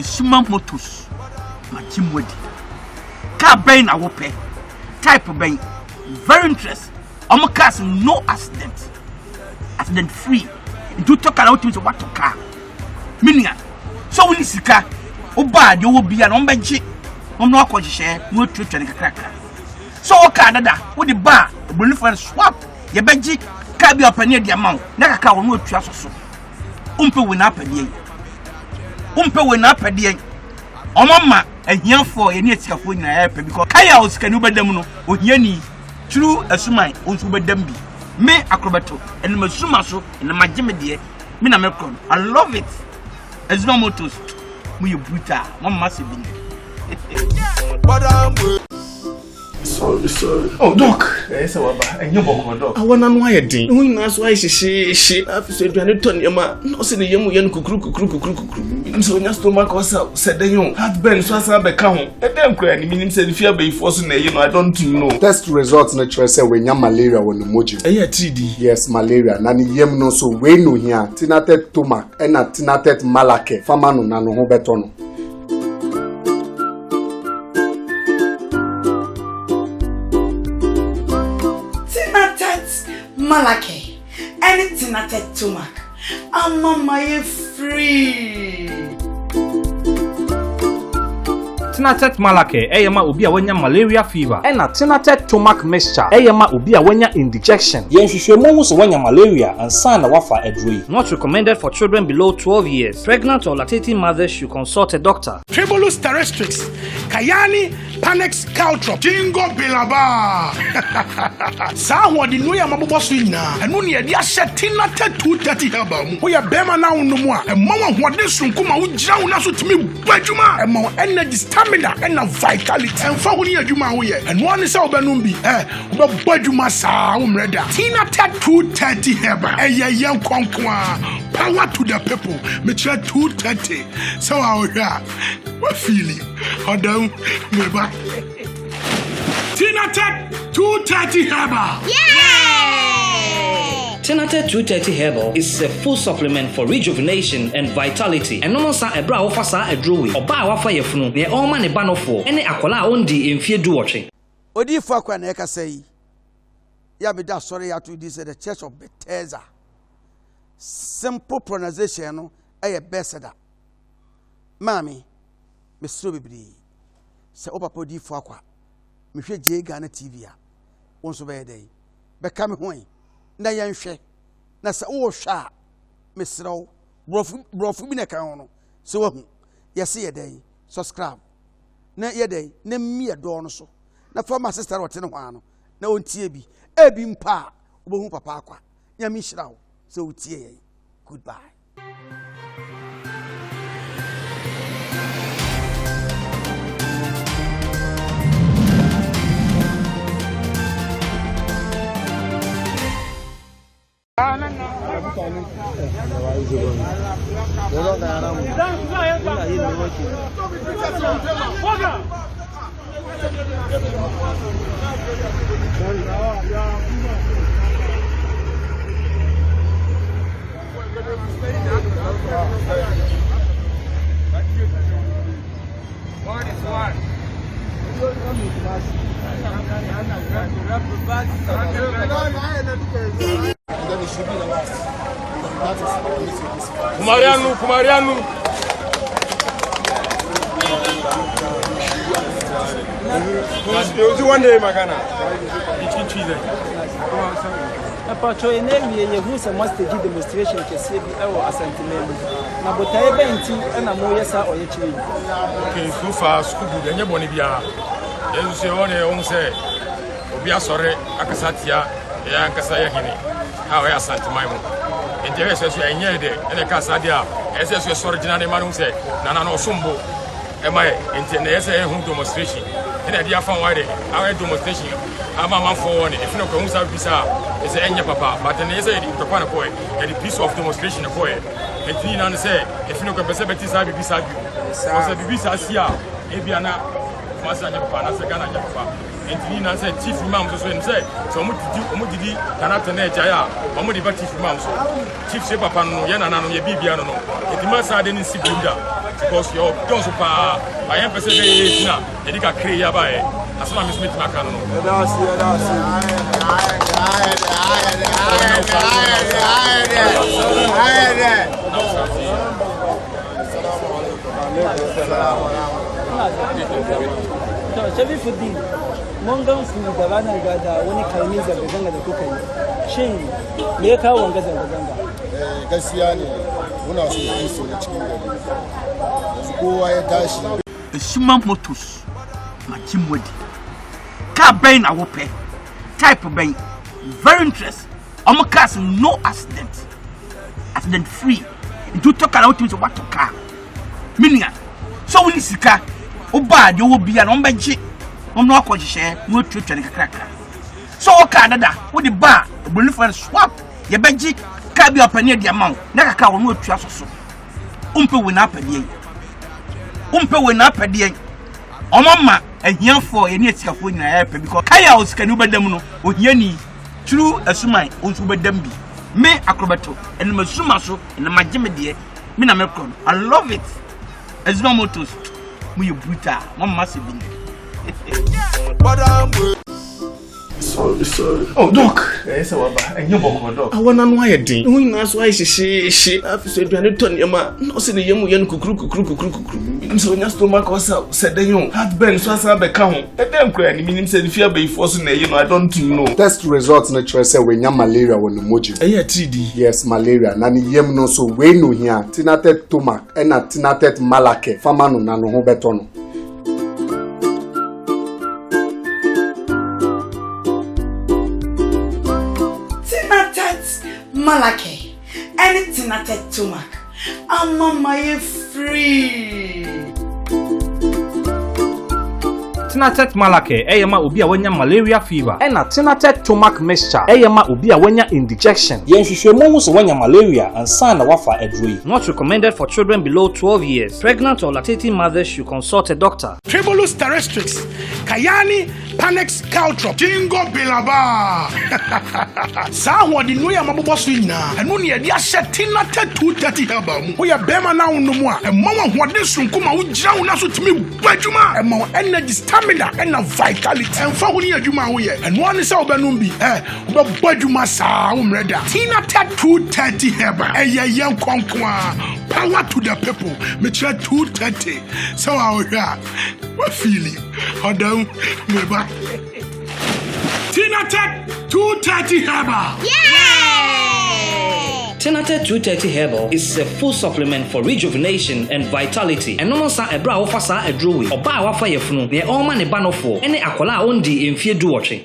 Suma Motors, Majimwedi. Car brain I will pay. Type of brain. Very interesting. Cars no accident. Accident free. Do talk about what to car. Meaning, so when you see car, bad you will be an ombenchi. No quite share, no truth and cracker. So, Canada, with the bar, the bullet for swap, your benji, can be up near the amount. Never can no trust so. Umpe win up a day. Umpe win up a day. O mama, and young for any of winning a happy because Kayas can over them or Yenny. True as mine, also by them be. Me acrobato and Masumaso and the Majimedi, Minamecon. I love it. As no motors, we brutal, one massive. Sorry. Oh, Doc. Yes, and you walk, Doc. I want to know why you did. Who knows why she after said, "You need to your man." No, say the young cuckoo. I'm so your stomach was out. Said the young. Had been so as I become. A damn cranny meaning said if you be forcing a I don't know. Test results natural say when you malaria when the moji. Yeah, TD. Yes, malaria. Nani yem no so we no here. Tinatet tomac and a tinatet malake. Famano nano ho betono. Malake, anything at Tumac. I'm mama free. Tinatet Malake, Eyama Ubia wenya malaria fever, and a Tinatet Tomac mixture, Eyama Ubia wenya indigestion. Yen Shishemo so wenya malaria and sana wafa edri. Not recommended for children below 12 years. Pregnant or lactating mothers should consult a doctor. Tribulus terrestrix, Kayani, Panex Caltrop, Jingo Bilaba. Sa wadi no ya mabobo swina. Enu ni edi ashe Tinatet 230 herbal. We are bema na unumwa. E mama wadi sunkuma ujira unasu timi bajuma. E mama energy stamina and vitality. And for when you man we and one is over numbi. Bajuma sa umreda. Tinatet 230 herbal. Young Kwankwa. Power to the people. Metre 230. So our what feeling? Adam, me back. Tinatet 230 herbal. Yeah! Tinatet 230 herbal is a full supplement for rejuvenation and vitality. And no sa ebra ofa sa edrowi. Oba wafa yefunu. Ne all man e ba no for. Ene akola ondi emfie duwotwe. Odi fo akwa na eka say. Ya be da sorry ya to this the Church of Bethesda. Simple pronunciation no e Bethesda. Mami Mr. Bibri, say Opa di fo akwa. Me hwe je Ghana TV a. Wonso be dey. Be kam hoin. Na yan hwe. Na se wo hwa Mr. Brofu bi na kan ho no. Se wo hu. Yes ye dey. Subscribe. Na ye dey. Na mi do no so. Na former sister wote no ho ano. Na ontie bi. Ebi mpa obohu papa akwa. Nyame hira wo. Se wotie ye. Goodbye. Kumarianu. One day, Magana. Pacho enemy who some must give demonstration to see our assentement. Na botaye benti na mo yesa oyechi. Okay, so far school good enya boni bia. Yesu se on say obi asore akasatia ya nkasa ya hini. Ha we assentement mo. Enti we so enye de ene kasa dia. Ese so sore gina de manu say na no sombo. Emaye enti na yesa hu demonstration. Ene dia fan wa de awe demonstration. Ama man for one if no ko hu sa bisa is enye papa but na yesa di to kwana ko e the piece of demonstration ko e. Enti na say if no ko pese beti sa bi bisa bi. So bi bisa sia e bia na masa nya papa na se Ghana nya papa. Enti na say chief imam so say so omo didi kanata na eja ya omo di ba chief imam so chief se papa no ye na no ye bibia no enti masa de ni sibunda because your girls pa I am person dey na e dika create ya ba e aso na me smith maka no Shabi Fudi, mun gan su da ranar gada wani kalmi zanga-zanga da kuka yi. Shin me ya kawo wanga zanga-zanga? Gaskiya ne muna so yi so da cikin gari. Yanzu kowa ya tashi. Shima Motors, Machimwedi. Car buying a whoopee. Type of buying. Very interesting. Our cars no accident. Accident free. It will talk about what to car. Meaning, so when you see car. Oba you will be an ombeji. No kwa share, no treat and crack. So Canada, with the bar, the belief and swap, your benji, can be up near the amount, never car no trust so. Umpe win up a day. Umpe win up a day. O mama, and here for any of winning a happy because Kayos can over them with Yenny. True as my own super dembi. Me acrobato and Masumaso and the Majimedy. Mina Melcon. I love it. As no motors. We brutal, one must be. Sorry. Oh, Doc. Yes, and you walk, Doc. I want to know why you did. Who knows why she I've said, you are turn your man. No, see the young cook. So, your stomach was said the young. Had been so as I become. And then crying, meaning said, if you are being forced, I don't know. Test results naturally say when you malaria when the moji. Yeah, 3D. Yes, malaria. Nani yem no so we no here. Tinatet tomac and a tinatet malake. Famanu nano ho betono. Malake, anything at a tomac. Mama, you free. Tinatet Malake, Eyama Ubia Wenya malaria fever, and a Tinatet Tomac mixture, Eyama Ubia Wenya indigestion. Yen Shishomus Wenya malaria and Sana Wafa Edrui. Not recommended for children below 12 years. Pregnant or lactating mothers should consult a doctor. Tribulus terrestrix, Kayani, Panex Caltrop, Jingo Bilaba. Sawa di Nuya Mabosina, and when you are set Tinatet 230 album, we are Bema now no more, and Mama Wadisum Kuma would drown us to me, Bajuma, and more energy. Stamina and vitality. And for when you are and one is our Banumbi, but Bajuma Sound Redder. Tinatet 230 Heba, a young conqueror. Power to the people, Mitra 230. So our what feeling? Or down, never. Tinatet 230 Heba. Tinatet 230 Herbal is a full supplement for rejuvenation and vitality. And no sa ebra offer sa edruwi. Oba wafa yefunu. Ne oma ne banofo. Ene akola ondi emfie duoche.